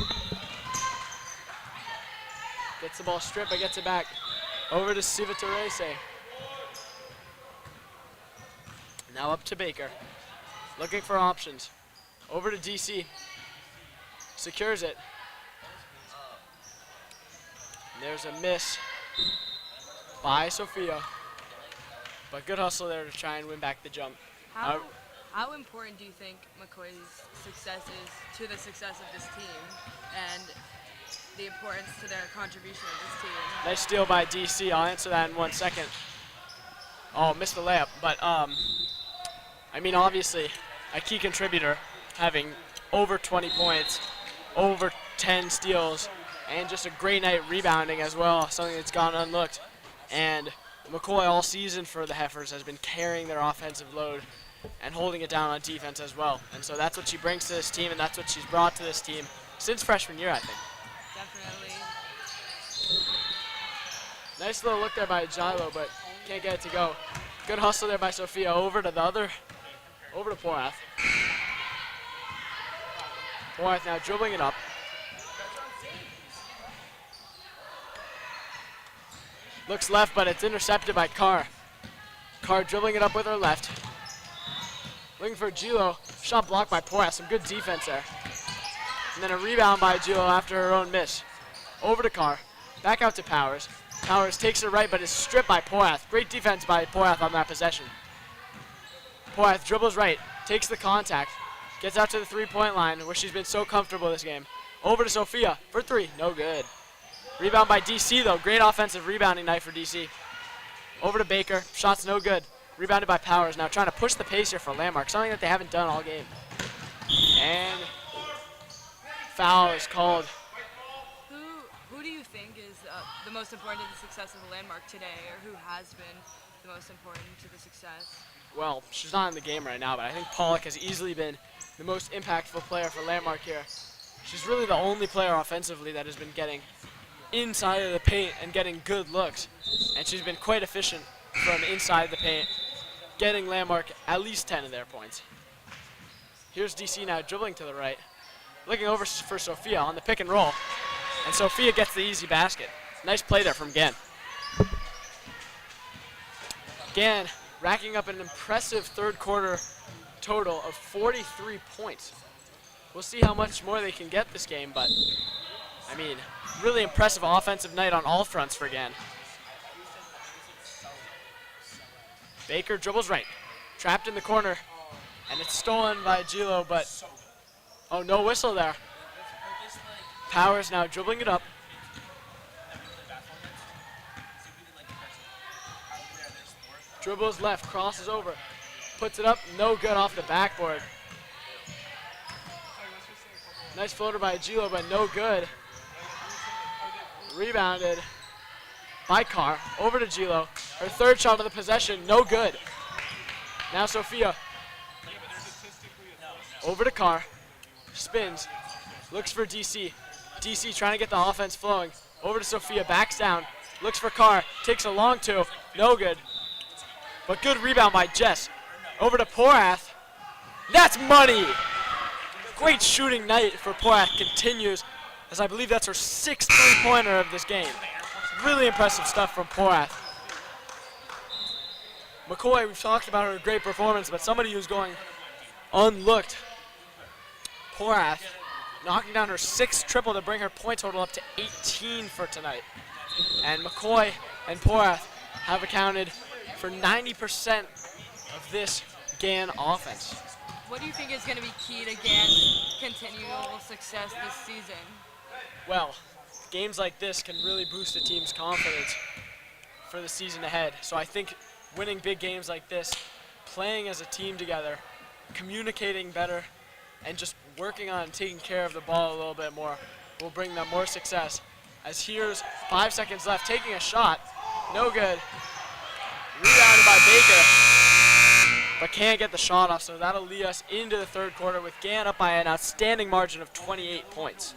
Gets the ball stripped, but gets it back. Over to Civitarese. Now up to Baker. Looking for options. Over to DC. Secures it. And there's a miss by Sophia. But good hustle there to try and win back the jump. How important do you think McCoy's success is to the success of this team and the importance to their contribution of this team? Nice steal by DC. I'll answer that in 1 second. Oh, missed the layup. But, I mean, obviously, a key contributor, having over 20 points, over 10 steals, and just a great night rebounding as well, something that's gone unlooked. And McCoy all season for the Heifers has been carrying their offensive load and holding it down on defense as well. And so that's what she brings to this team, and that's what she's brought to this team since freshman year, I think. Definitely. Nice little look there by Gilo, but can't get it to go. Good hustle there by Sophia. Over to Porath. Porath now dribbling it up. Looks left, but it's intercepted by Carr. Carr dribbling it up with her left. Looking for Gilo. Shot blocked by Porath. Some good defense there. And then a rebound by Gilo after her own miss. Over to Carr. Back out to Powers. Powers takes it right, but is stripped by Porath. Great defense by Porath on that possession. Porath dribbles right, takes the contact, gets out to the three-point line where she's been so comfortable this game. Over to Sophia for three. No good. Rebound by DC, though. Great offensive rebounding night for DC. Over to Baker. Shot's no good. Rebounded by Powers. Now trying to push the pace here for Landmark, something that they haven't done all game. And foul is called. Who do you think is the most important to the success of the Landmark today, or who has been the most important to the success? Well, she's not in the game right now, but I think Pollock has easily been the most impactful player for Landmark here. She's really the only player offensively that has been getting inside of the paint and getting good looks. And she's been quite efficient from inside the paint, getting Landmark at least 10 of their points. Here's DC now dribbling to the right, looking over for Sophia on the pick and roll. And Sophia gets the easy basket. Nice play there from Gann. Gann racking up an impressive third quarter total of 43 points. We'll see how much more they can get this game, but I mean, really impressive offensive night on all fronts for Gann. Baker dribbles right, trapped in the corner, and it's stolen by Gilo, but oh, no whistle there. Powers now dribbling it up. Dribbles left, crosses over, puts it up, no good off the backboard. Nice floater by Gilo, but no good. Rebounded by Carr, over to Gilo. Her third shot of the possession, no good. Now Sophia, over to Carr, spins, looks for DC. DC trying to get the offense flowing. Over to Sophia, backs down, looks for Carr, takes a long two, no good. But good rebound by Jess. Over to Porath. That's money! Great shooting night for Porath continues, as I believe that's her sixth three-pointer of this game. Really impressive stuff from Porath. McCoy, we've talked about her great performance, but somebody who's going unlooked. Porath knocking down her sixth triple to bring her point total up to 18 for tonight. And McCoy and Porath have accounted for 90% of this Gann offense. What do you think is going to be key to Gann's continual success this season? Well, games like this can really boost a team's confidence for the season ahead. So I think winning big games like this, playing as a team together, communicating better, and just working on taking care of the ball a little bit more will bring them more success. As here's 5 seconds left, taking a shot, no good. Rebounded by Baker, but can't get the shot off, so that'll lead us into the third quarter with Gann up by an outstanding margin of 28 points.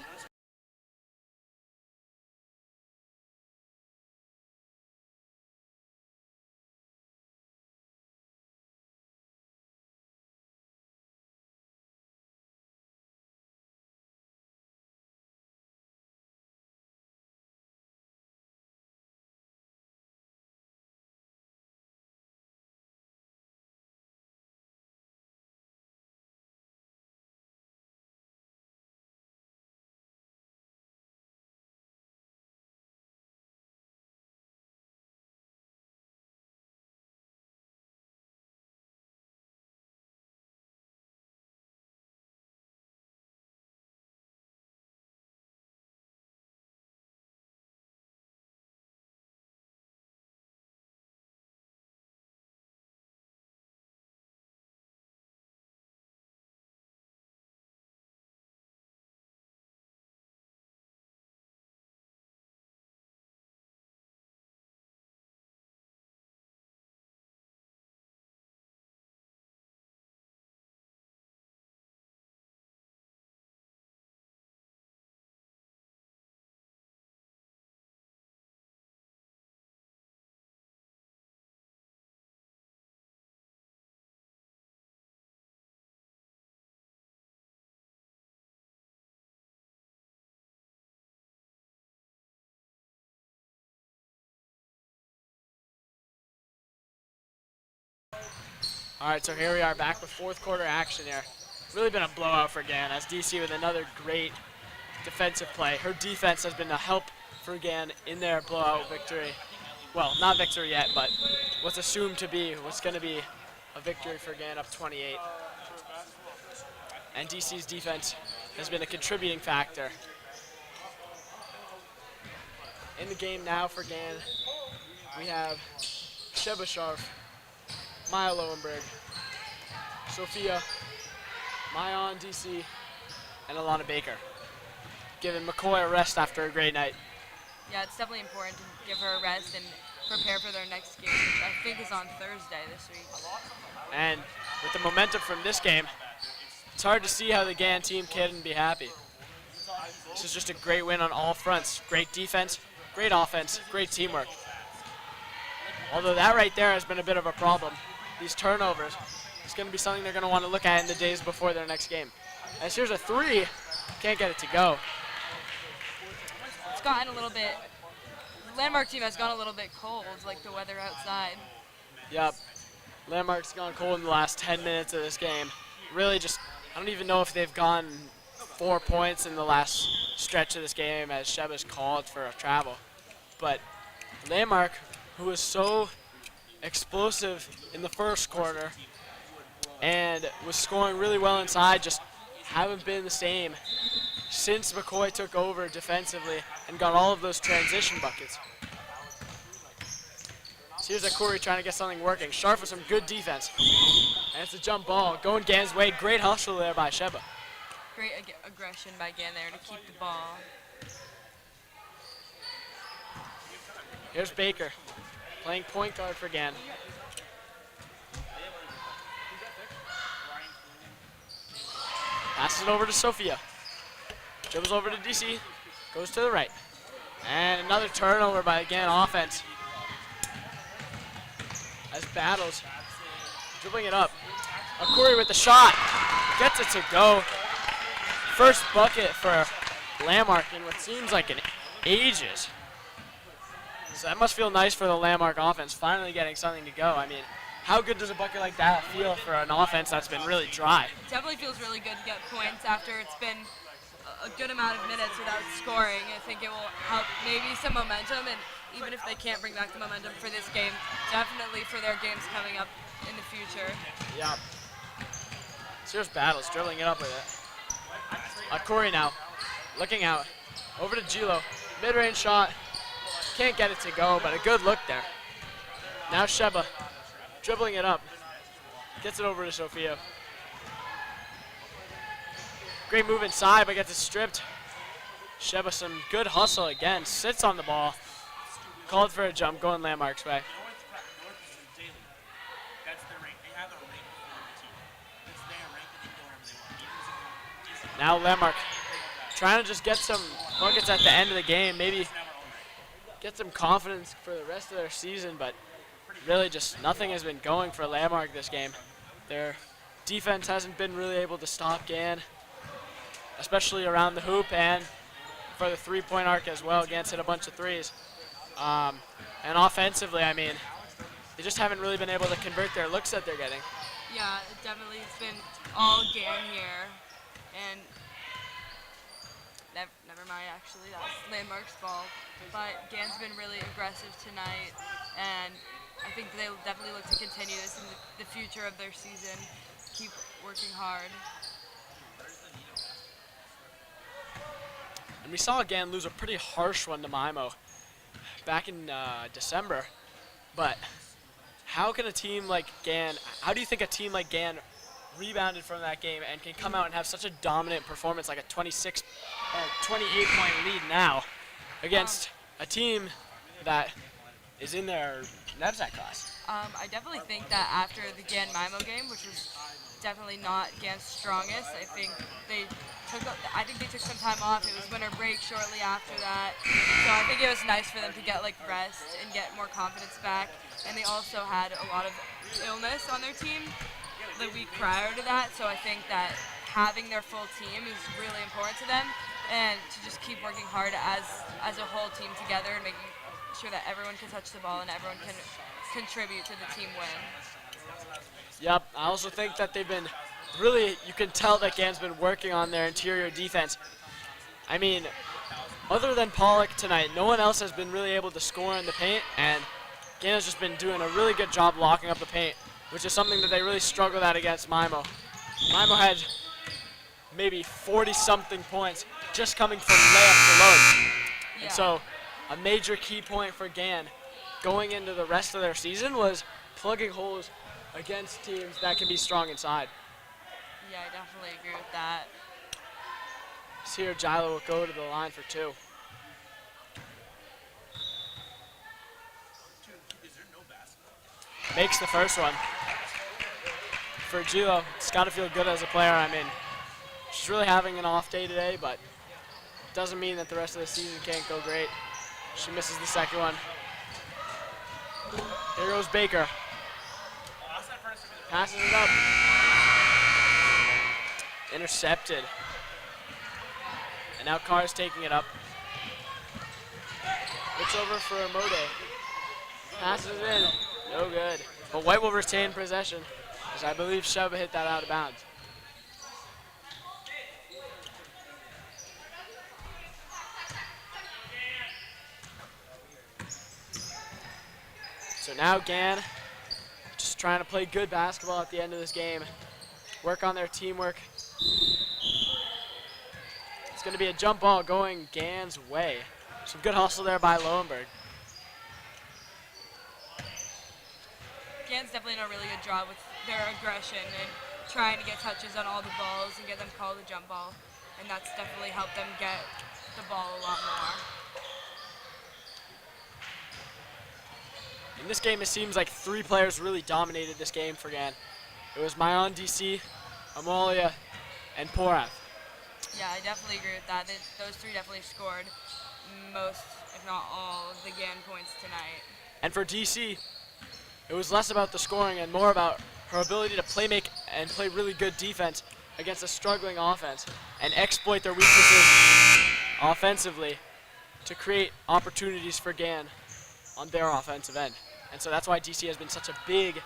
All right, so here we are back with fourth quarter action here. Really been a blowout for Gann as DC with another great defensive play. Her defense has been a help for Gann in their blowout victory. Well, not victory yet, but what's assumed to be, what's going to be a victory for Gann up 28. And DC's defense has been a contributing factor. In the game now for Gann, we have Sheba Sharf, Maya Lowenberg, Sophia, Mayan DC, and Alana Baker, giving McCoy a rest after a great night. Yeah, it's definitely important to give her a rest and prepare for their next game, which I think is on Thursday this week. And with the momentum from this game, it's hard to see how the Gann team can be happy. This is just a great win on all fronts. Great defense, great offense, great teamwork. Although that right there has been a bit of a problem. These turnovers, it's going to be something they're going to want to look at in the days before their next game. As here's a three, can't get it to go. It's gotten a little bit, the Landmark team has gone a little bit cold, like the weather outside. Yep. Landmark's gone cold in the last 10 minutes of this game. Really just, I don't even know if they've gone 4 points in the last stretch of this game as Sheba's called for a travel. But Landmark, who was so explosive in the first quarter and was scoring really well inside, just haven't been the same since McCoy took over defensively and got all of those transition buckets. So here's Akuri trying to get something working. Sharp with some good defense. And it's a jump ball going Gann's way. Great hustle there by Sheba. Great aggression by Gann there to keep the ball. Here's Baker playing point guard for Gann. Passes it over to Sophia. Dribbles over to DC. Goes to the right. And another turnover by Gann offense. As Battles dribbling it up. Akuri with the shot. Gets it to go. First bucket for Landmark in what seems like an ages. So that must feel nice for the Landmark offense, finally getting something to go. I mean, how good does a bucket like that feel for an offense that's been really dry? Definitely feels really good to get points after it's been a good amount of minutes without scoring. I think it will help maybe some momentum, and even if they can't bring back the momentum for this game, definitely for their games coming up in the future. Yeah. Here's Battles dribbling it up with it. Corey now, looking out, over to Gilo, mid-range shot, can't get it to go, but a good look there. Now Sheba, dribbling it up, gets it over to Sophia. Great move inside, but gets it stripped. Sheba, some good hustle again, sits on the ball, called for a jump, going Landmark's way. Now Landmark trying to just get some buckets at the end of the game, maybe get some confidence for the rest of their season, but really just nothing has been going for Landmark this game. Their defense hasn't been really able to stop Gann, especially around the hoop and for the three-point arc as well. Gann's hit a bunch of threes. And offensively, I mean, they just haven't really been able to convert their looks that they're getting. Yeah, it definitely it's been all Gann here. And never mind, actually, that's Landmark's fault. But Gann's been really aggressive tonight, and I think they'll definitely look to continue this in the future of their season. Keep working hard. And we saw Gann lose a pretty harsh one to Mimo back in December. But how can a team like Gann, how do you think a team like Gann rebounded from that game and can come out and have such a dominant performance like a 28 point lead now against a team that is in their knapsack class? I definitely think that after the Gann Mimo game, which was definitely not Gann's strongest, I think they took some time off. It was winter break shortly after that, so I think it was nice for them to get like rest and get more confidence back. And they also had a lot of illness on their team the week prior to that, so I think that having their full team is really important to them, and to just keep working hard as a whole team together and making sure that everyone can touch the ball and everyone can contribute to the team win. Yep, I also think that they've been really, you can tell that Gann's been working on their interior defense. I mean, other than Pollock tonight, no one else has been really able to score in the paint, and Gann has just been doing a really good job locking up the paint, which is something that they really struggled at against Mimo. Mimo had maybe 40-something points just coming from layups alone. Yeah. And so a major key point for Gann going into the rest of their season was plugging holes against teams that can be strong inside. Yeah, I definitely agree with that. So here, Gilo will go to the line for 2. Makes the first one. For Gilo, it's got to feel good as a player. I mean, she's really having an off day today, but doesn't mean that the rest of the season can't go great. She misses the second one. Here goes Baker. Passes it up. Intercepted. And now Carr's taking it up. Looks over for Mode. Passes it in. No good. But White will retain possession, as I believe Sheba hit that out of bounds. So now Gann just trying to play good basketball at the end of this game. Work on their teamwork. It's going to be a jump ball going Gann's way. Some good hustle there by Lowenberg. Gann's definitely done a really good job with their aggression and trying to get touches on all the balls and get them called a jump ball. And that's definitely helped them get the ball a lot more. In this game, it seems like 3 players really dominated this game for Gann. It was Mayon, DC, Amalia, and Porath. Yeah, I definitely agree with that. Those 3 definitely scored most, if not all, of the Gann points tonight. And for DC, it was less about the scoring and more about her ability to play make and play really good defense against a struggling offense and exploit their weaknesses offensively to create opportunities for Gann on their offensive end. And so that's why DC has been such a big,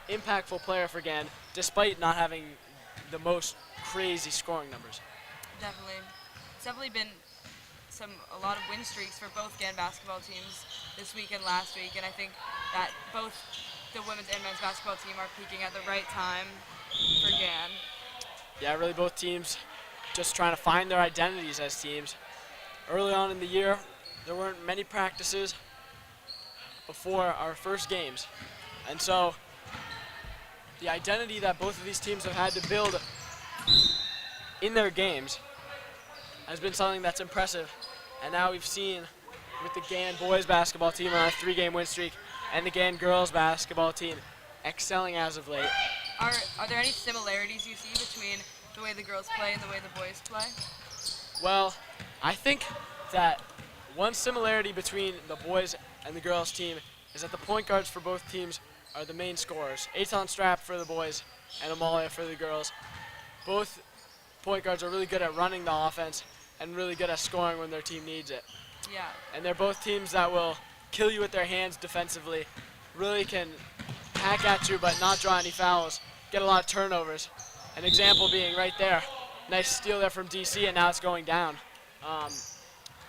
impactful player for Gann, despite not having the most crazy scoring numbers. Definitely. It's definitely been a lot of win streaks for both Gann basketball teams this week and last week, and I think that both the women's and men's basketball team are peaking at the right time for Gann. Yeah, really both teams just trying to find their identities as teams. Early on in the year, there weren't many practices before our first games. And so the identity that both of these teams have had to build in their games has been something that's impressive. And now we've seen with the Gann boys basketball team on a 3-game win streak and the Gann girls basketball team excelling as of late. Are there any similarities you see between the way the girls play and the way the boys play? Well, I think that one similarity between the boys and the girls team is that the point guards for both teams are the main scorers. Eitan Strap for the boys and Amalia for the girls. Both point guards are really good at running the offense and really good at scoring when their team needs it. Yeah. And they're both teams that will kill you with their hands defensively, really can hack at you but not draw any fouls, get a lot of turnovers. An example being right there. Nice steal there from DC, and now it's going down.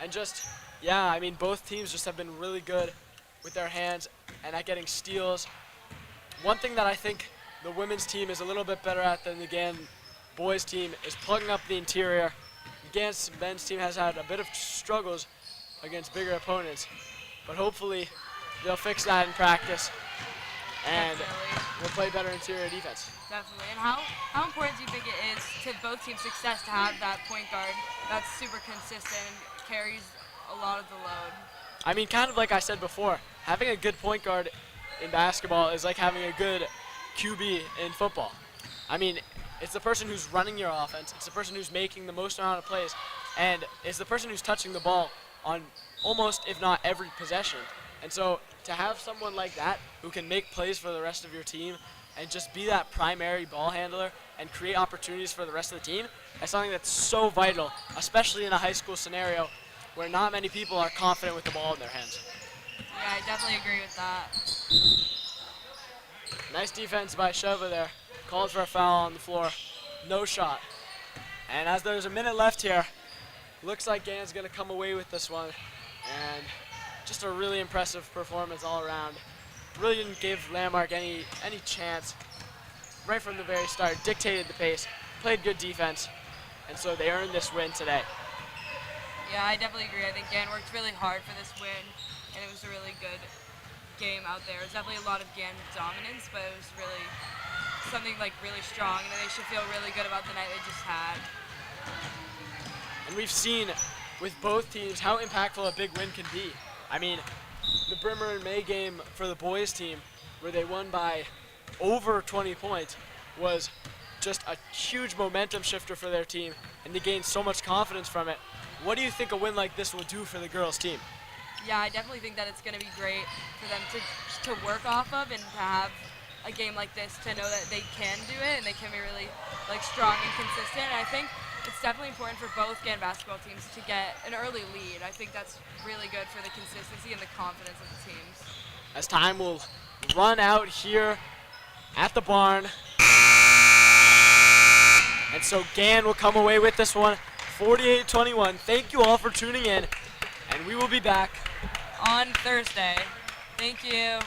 And just, yeah, I mean, both teams just have been really good with their hands and at getting steals. One thing that I think the women's team is a little bit better at than the Gann boys team is plugging up the interior. The Gann's men's team has had a bit of struggles against bigger opponents, but hopefully they'll fix that in practice and we'll play better interior defense. Definitely. And how important do you think it is to both teams' success to have that point guard that's super consistent and carries a lot of the load? I mean, kind of like I said before, having a good point guard in basketball is like having a good QB in football. I mean, it's the person who's running your offense, it's the person who's making the most amount of plays, and it's the person who's touching the ball on almost, if not every possession. And so to have someone like that who can make plays for the rest of your team and just be that primary ball handler and create opportunities for the rest of the team, that's something that's so vital, especially in a high school scenario where not many people are confident with the ball in their hands. Yeah, I definitely agree with that. Nice defense by Sheva there. Called for a foul on the floor. No shot. And as there's a minute left here, looks like Gann's going to come away with this one. And just a really impressive performance all around. Really didn't give Landmark any chance right from the very start. Dictated the pace, played good defense, and so they earned this win today. Yeah, I definitely agree. I think Gann worked really hard for this win, and it was a really good game out there. It was definitely a lot of Gann dominance, but it was really something like really strong, and they should feel really good about the night they just had. And we've seen with both teams how impactful a big win can be. I mean, the Brimmer and May game for the boys team, where they won by over 20 points, was just a huge momentum shifter for their team, and they gained so much confidence from it. What do you think a win like this will do for the girls' team? Yeah, I definitely think that it's going to be great for them to work off of and to have a game like this, to know that they can do it and they can be really like strong and consistent. And I think it's definitely important for both Gann basketball teams to get an early lead. I think that's really good for the consistency and the confidence of the teams. As time will run out here at the barn. And so Gann will come away with this one, 48-21. Thank you all for tuning in, and we will be back On Thursday. Thank you.